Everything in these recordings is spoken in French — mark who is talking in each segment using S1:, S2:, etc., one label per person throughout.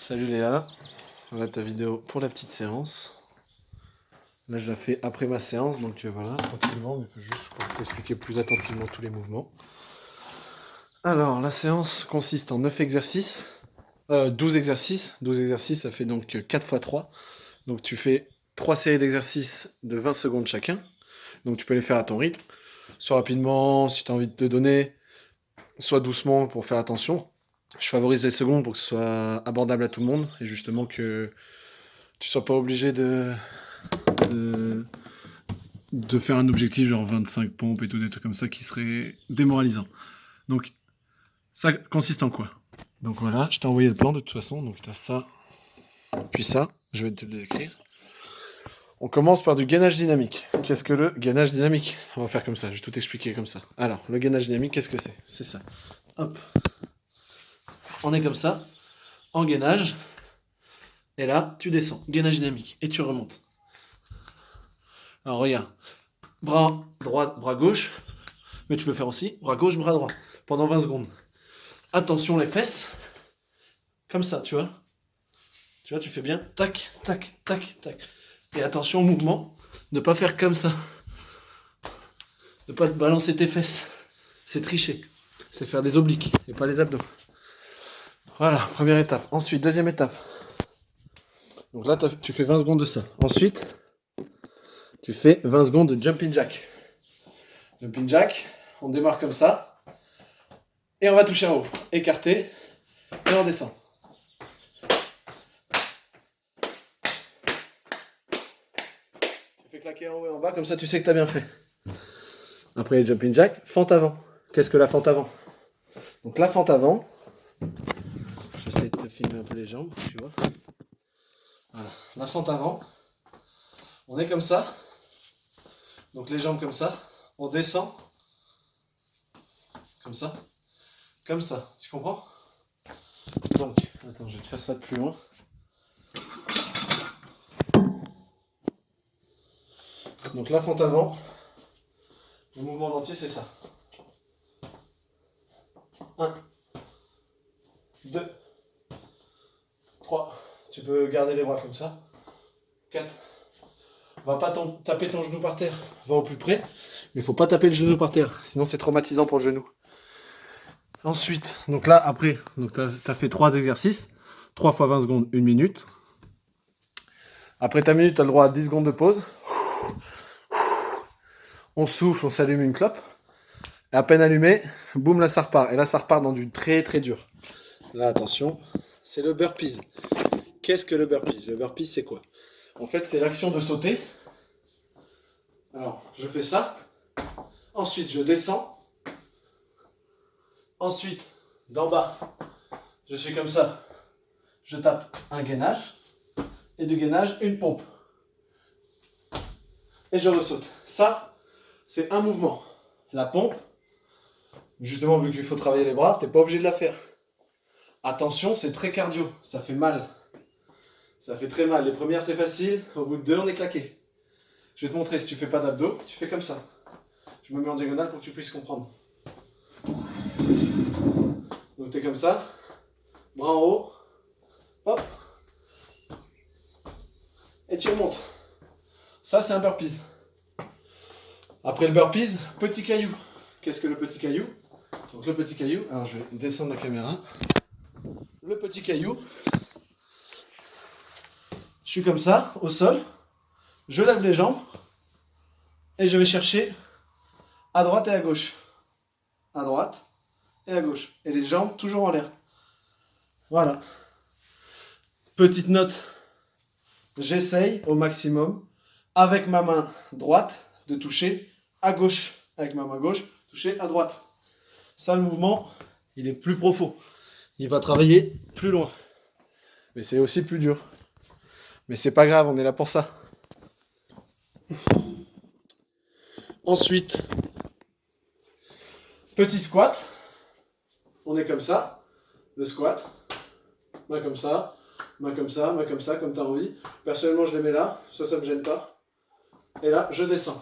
S1: Salut Léa, voilà ta vidéo pour la petite séance. Là je la fais après ma séance, donc voilà, tranquillement, mais juste pour t'expliquer plus attentivement tous les mouvements. Alors la séance consiste en 9 exercices, 12 exercices. 12 exercices, ça fait donc 4 x 3. Donc tu fais 3 séries d'exercices de 20 secondes chacun. Donc tu peux les faire à ton rythme, soit rapidement si tu as envie de te donner, soit doucement pour faire attention. Je favorise les secondes pour que ce soit abordable à tout le monde et justement que tu sois pas obligé de, de faire un objectif genre 25 pompes et tout, des trucs comme ça qui seraient démoralisants. Donc, ça consiste en quoi? Donc voilà, je t'ai envoyé le plan de toute façon, donc tu as ça, puis ça, je vais te le décrire. On commence par du gainage dynamique. Qu'est-ce que le gainage dynamique? On va faire comme ça, je vais tout expliquer comme ça. Alors, le gainage dynamique, qu'est-ce que c'est? C'est ça. Hop. On est comme ça, en gainage, et là, tu descends, gainage dynamique, et tu remontes. Alors regarde, bras droit, bras gauche, mais tu peux faire aussi bras gauche, bras droit, pendant 20 secondes. Attention les fesses, comme ça, tu vois. Tu vois, tu fais bien, tac, tac, tac, tac. Et attention au mouvement, ne pas faire comme ça. Ne pas te balancer tes fesses. C'est tricher. C'est faire des obliques et pas les abdos. Voilà, première étape. Ensuite, deuxième étape. Donc là, tu fais 20 secondes de ça. Ensuite, tu fais 20 secondes de jumping jack. Jumping jack, on démarre comme ça. Et on va toucher en haut. Écarté. Et on descend. Tu fais claquer en haut et en bas, comme ça tu sais que tu as bien fait. Après les jumping jack, fente avant. Qu'est-ce que la fente avant? Donc la fente avant, j'essaie de te filmer un peu les jambes, tu vois. Voilà, la fente avant, on est comme ça. Donc les jambes comme ça, on descend. Comme ça. Comme ça, tu comprends? Donc, attends, je vais te faire ça de plus loin. Donc la fente avant, le mouvement entier c'est ça. 1, 2, 3, tu peux garder les bras comme ça. 4, va pas taper ton genou par terre, va au plus près, mais il faut pas taper le genou par terre, sinon c'est traumatisant pour le genou. Ensuite, donc là après, tu as fait 3 exercices, 3 fois 20 secondes, 1 minute. Après ta minute, tu as le droit à 10 secondes de pause. On souffle, on s'allume une clope. Et à peine allumé, boum, là ça repart. Et là ça repart dans du très très dur. Là attention, c'est le burpees. Qu'est-ce que le burpees? Le burpees c'est quoi? En fait c'est l'action de sauter. Alors je fais ça. Ensuite je descends. Ensuite d'en bas, je suis comme ça. Je tape un gainage. Et de gainage, une pompe. Et je ressaute. Ça, c'est un mouvement. La pompe, justement vu qu'il faut travailler les bras, t'es pas obligé de la faire. Attention, c'est très cardio, ça fait mal. Ça fait très mal. Les premières c'est facile, au bout de 2 on est claqué. Je vais te montrer, si tu fais pas d'abdos, tu fais comme ça. Je me mets en diagonale pour que tu puisses comprendre. Donc t'es comme ça, bras en haut, hop, et tu remontes. Ça c'est un burpees. Après le burpees, petit caillou. Qu'est-ce que le petit caillou? Donc le petit caillou, alors je vais descendre la caméra. Le petit caillou, je suis comme ça, au sol, je lève les jambes, et je vais chercher à droite et à gauche. À droite et à gauche. Et les jambes toujours en l'air. Voilà. Petite note, j'essaye au maximum, avec ma main droite, de toucher à gauche. Avec ma main gauche, toucher à droite. Ça, le mouvement, il est plus profond. Il va travailler plus loin. Mais c'est aussi plus dur. Mais c'est pas grave, on est là pour ça. Ensuite, petit squat. On est comme ça. Le squat. Main comme ça. Main comme ça. Main comme ça, comme tu as envie. Personnellement, je les mets là. Ça me gêne pas. Et là, je descends.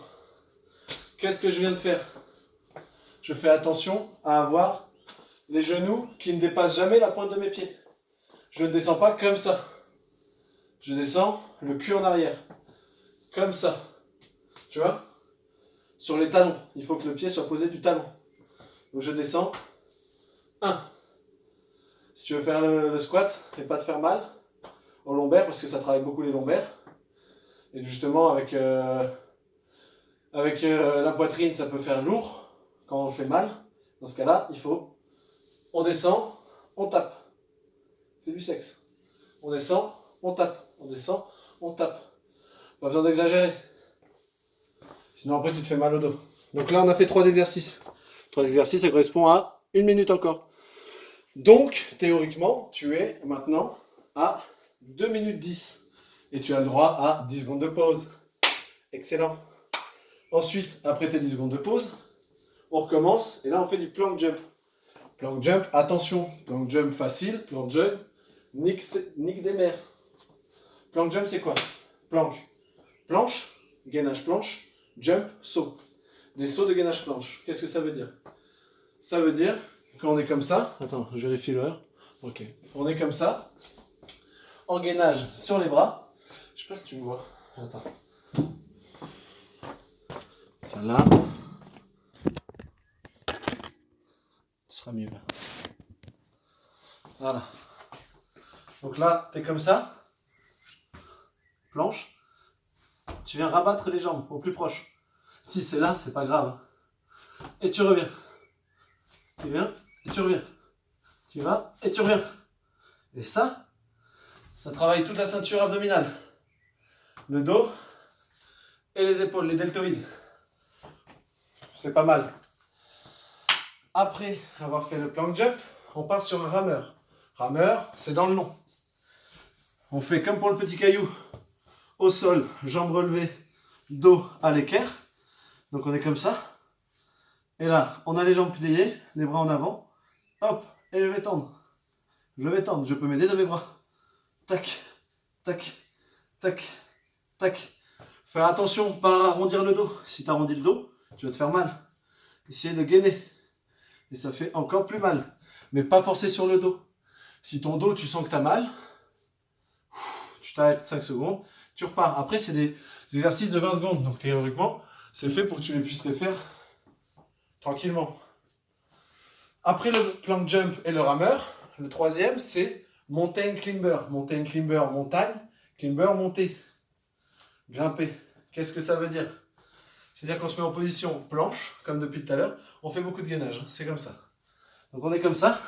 S1: Qu'est-ce que je viens de faire? Je fais attention à avoir les genoux qui ne dépassent jamais la pointe de mes pieds. Je ne descends pas comme ça. Je descends le cul en arrière. Comme ça. Tu vois? Sur les talons. Il faut que le pied soit posé du talon. Donc je descends. 1. Si tu veux faire le squat et pas te faire mal au lombaire, parce que ça travaille beaucoup les lombaires. Et justement, avec la poitrine, ça peut faire lourd quand on fait mal. Dans ce cas-là, on descend, on tape. C'est du sexe. On descend, on tape. On descend, on tape. Pas besoin d'exagérer. Sinon après tu te fais mal au dos. Donc là on a fait 3 exercices. 3 exercices, ça correspond à 1 minute encore. Donc théoriquement tu es maintenant à 2 minutes 10. Et tu as le droit à 10 secondes de pause. Excellent. Ensuite, après tes 10 secondes de pause, on recommence et là on fait du plank jump. Plank jump, attention, plank jump facile, plank jump, nique des mers. Plank jump c'est quoi? Plank, planche, gainage planche, jump, saut. Des sauts de gainage planche. Qu'est-ce que ça veut dire? Ça veut dire qu'on est comme ça. Attends, je vérifie l'heure. Ok. On est comme ça. En gainage sur les bras. Je sais pas si tu me vois. Attends. Ça là. Ce sera mieux. Voilà. Donc là, tu es comme ça. Planche. Tu viens rabattre les jambes au plus proche. Si c'est là, c'est pas grave. Et tu reviens. Tu viens et tu reviens. Tu vas et tu reviens. Et ça travaille toute la ceinture abdominale. Le dos et les épaules, les deltoïdes. C'est pas mal. Après avoir fait le plank jump, on part sur un rameur. Rameur, c'est dans le long. On fait comme pour le petit caillou. Au sol, jambes relevées, dos à l'équerre. Donc on est comme ça. Et là, on a les jambes pliées, les bras en avant. Hop, et je vais tendre. Je vais tendre, je peux m'aider de mes bras. Tac, tac, tac, tac. Faire attention, pas arrondir le dos. Si tu arrondis le dos, tu vas te faire mal. Essayer de gainer. Et ça fait encore plus mal. Mais pas forcer sur le dos. Si ton dos, tu sens que tu as mal, tu t'arrêtes 5 secondes, tu repars. Après, c'est des exercices de 20 secondes. Donc théoriquement, c'est fait pour que tu puisses les faire tranquillement. Après le plank jump et le rameur, le troisième, c'est mountain climber. Mountain climber, montagne. Climber, monter. Grimper. Qu'est-ce que ça veut dire? C'est-à-dire qu'on se met en position planche, comme depuis tout à l'heure. On fait beaucoup de gainage. C'est comme ça. Donc on est comme ça.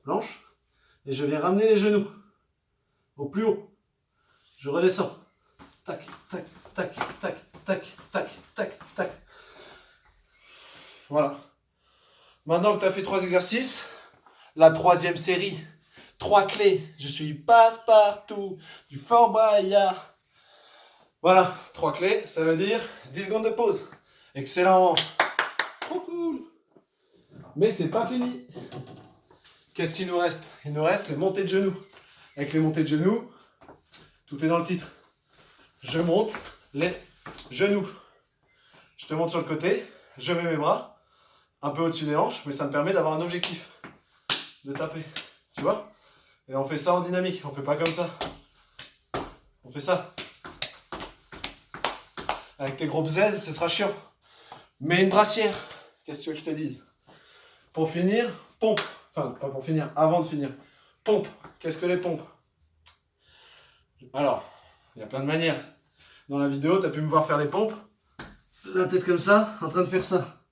S1: Planche. Et je viens ramener les genoux au plus haut. Je redescends. Tac, tac, tac, tac, tac, tac, tac, tac. Voilà. Maintenant que tu as fait 3 exercices, la troisième série, 3 clés. Je suis passe-partout du Fort Boyard. Voilà, 3 clés, ça veut dire 10 secondes de pause. Excellent. Trop cool. Mais c'est pas fini. Qu'est-ce qu'il nous reste? Il nous reste les montées de genoux. Avec les montées de genoux, tout est dans le titre. Je monte les genoux. Je te monte sur le côté, je mets mes bras un peu au-dessus des hanches, mais ça me permet d'avoir un objectif. De taper. Tu vois? Et on fait ça en dynamique, on fait pas comme ça. On fait ça. Avec tes gros bzaises, ce sera chiant. Mets une brassière. Qu'est-ce que tu veux que je te dise? Pour finir, pompe. Enfin, pas pour finir, avant de finir. Pompe. Qu'est-ce que les pompes? Alors, il y a plein de manières. Dans la vidéo, tu as pu me voir faire les pompes. La tête comme ça, en train de faire ça.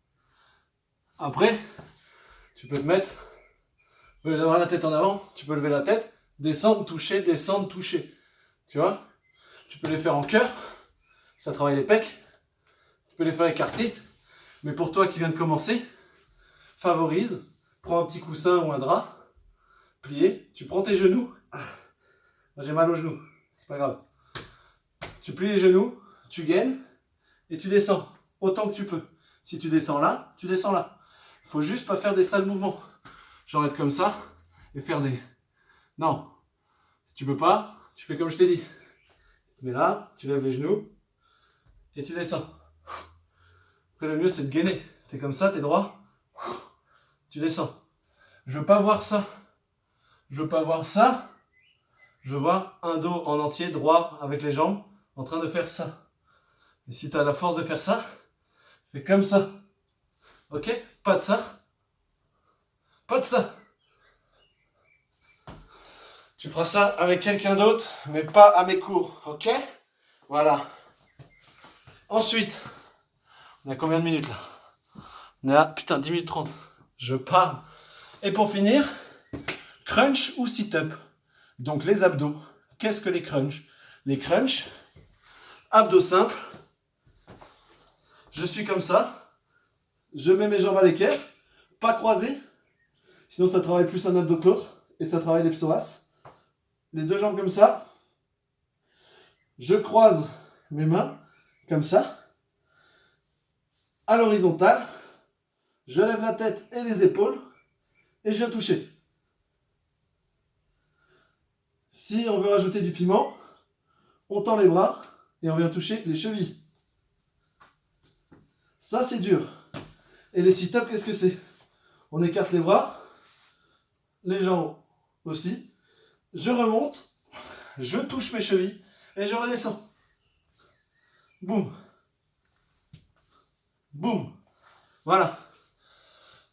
S1: Après, tu peux te mettre, au lieu d'avoir la tête en avant, tu peux lever la tête, descendre, toucher, tu vois? Tu peux les faire en cœur, ça travaille les pecs. Tu peux les faire écartés, mais pour toi qui viens de commencer, favorise, prends un petit coussin ou un drap, plié, tu prends tes genoux. Moi j'ai mal aux genoux, c'est pas grave. Tu plies les genoux, tu gaines et tu descends autant que tu peux. Si tu descends là, tu descends là. Il faut juste pas faire des sales mouvements. Genre être comme ça et faire des... Non. Si tu peux pas, tu fais comme je t'ai dit. Mais là, tu lèves les genoux et tu descends. Après le mieux c'est de gainer. T'es comme ça, t'es droit. Tu descends. Je veux pas voir ça. Je veux pas voir ça. Je veux voir un dos en entier, droit, avec les jambes, en train de faire ça. Et si tu as la force de faire ça, fais comme ça. Ok? Pas de ça. Pas de ça. Tu feras ça avec quelqu'un d'autre, mais pas à mes cours. Ok? Voilà. Ensuite, on a combien de minutes là? On est à, putain, 10 minutes 30. Je pars. Et pour finir, crunch ou sit-up. Donc les abdos. Qu'est-ce que les crunchs? Les crunchs, abdos simples. Je suis comme ça. Je mets mes jambes à l'équerre. Pas croisées. Sinon ça travaille plus un abdos que l'autre. Et ça travaille les psoas. Les deux jambes comme ça. Je croise mes mains comme ça. À l'horizontale. Je lève la tête et les épaules. Et je viens toucher. Si on veut rajouter du piment, on tend les bras et on vient toucher les chevilles. Ça, c'est dur. Et les sit-ups, qu'est-ce que c'est? On écarte les bras, les jambes aussi. Je remonte, je touche mes chevilles et je redescends. Boum. Boum. Voilà.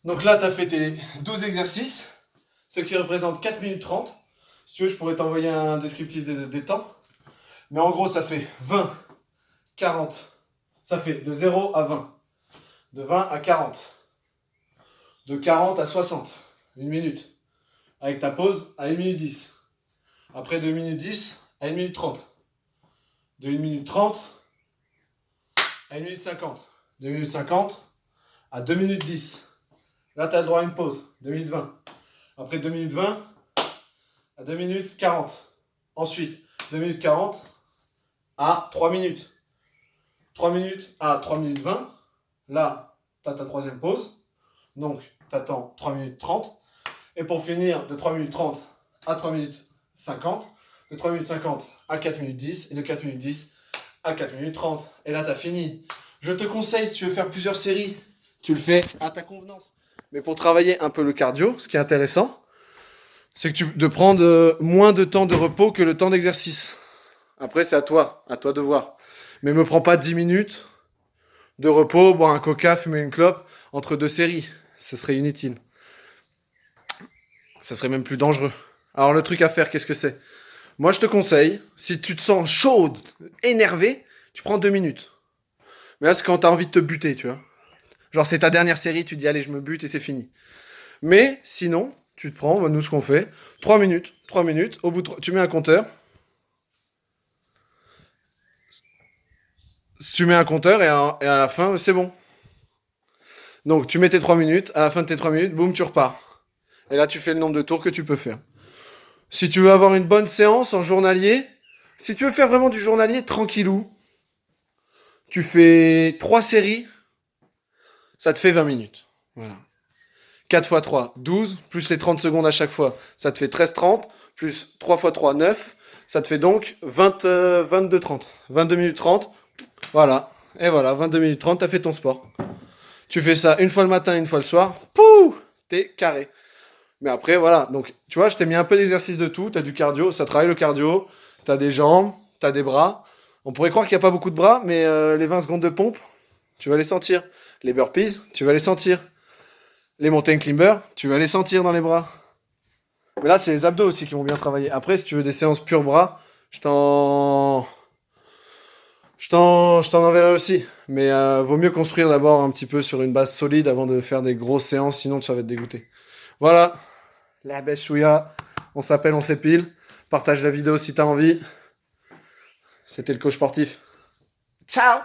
S1: Donc là, tu as fait tes 12 exercices, ce qui représente 4 minutes 30. Si tu veux, je pourrais t'envoyer un descriptif des temps. Mais en gros, ça fait 20, 40. Ça fait de 0 à 20. De 20 à 40. De 40 à 60. Une minute. Avec ta pause à 1 minute 10. Après 2 minutes 10 à 1 minute 30. De 1 minute 30 à 1 minute 50. De 1 minute 50 à 2 minutes 10. Là, tu as le droit à une pause. 2 minutes 20. Après 2 minutes 20 à 2 minutes 40. Ensuite, 2 minutes 40 à 3 minutes. 3 minutes à 3 minutes 20. Là, tu as ta troisième pause. Donc, tu attends 3 minutes 30. Et pour finir, de 3 minutes 30 à 3 minutes 50. De 3 minutes 50 à 4 minutes 10. Et de 4 minutes 10 à 4 minutes 30. Et là, tu as fini. Je te conseille, si tu veux faire plusieurs séries, tu le fais à ta convenance. Mais pour travailler un peu le cardio, ce qui est intéressant, c'est que de prendre moins de temps de repos que le temps d'exercice. Après, c'est à toi de voir. Mais me prends pas 10 minutes de repos, boire un coca, fumer une clope entre deux séries. Ça serait inutile. Ça serait même plus dangereux. Alors le truc à faire, qu'est-ce que c'est? Moi, je te conseille, si tu te sens chaude, énervé, tu prends 2 minutes. Mais là, c'est quand t'as envie de te buter, tu vois. Genre, c'est ta dernière série, tu dis, allez, je me bute et c'est fini. Mais sinon, tu te prends, nous, ce qu'on fait, 3 minutes. 3 minutes, au bout de tu mets un compteur. Tu mets un compteur et à la fin, c'est bon. Donc, tu mets tes 3 minutes, à la fin de tes 3 minutes, boum, tu repars. Et là, tu fais le nombre de tours que tu peux faire. Si tu veux avoir une bonne séance en journalier, si tu veux faire vraiment du journalier tranquillou, tu fais 3 séries, ça te fait 20 minutes. Voilà. 4 x 3, 12, plus les 30 secondes à chaque fois, ça te fait 13-30, plus 3 x 3, 9, ça te fait donc 22-30. 22 minutes 30, voilà. Et voilà, 22 minutes 30, t'as fait ton sport. Tu fais ça une fois le matin, une fois le soir, pouh, t'es carré. Mais après, voilà. Donc, tu vois, je t'ai mis un peu d'exercice de tout. T'as du cardio, ça travaille le cardio. T'as des jambes, t'as des bras. On pourrait croire qu'il n'y a pas beaucoup de bras, mais les 20 secondes de pompe, tu vas les sentir. Les burpees, tu vas les sentir. Les mountain climbers, tu vas les sentir dans les bras. Mais là, c'est les abdos aussi qui vont bien travailler. Après, si tu veux des séances pure bras, je t'en enverrai aussi. Mais vaut mieux construire d'abord un petit peu sur une base solide avant de faire des grosses séances, sinon ça va te dégoûter. Voilà, la baisse chouïa, on s'appelle, on s'épile. Partage la vidéo si t'as envie. C'était le coach sportif. Ciao!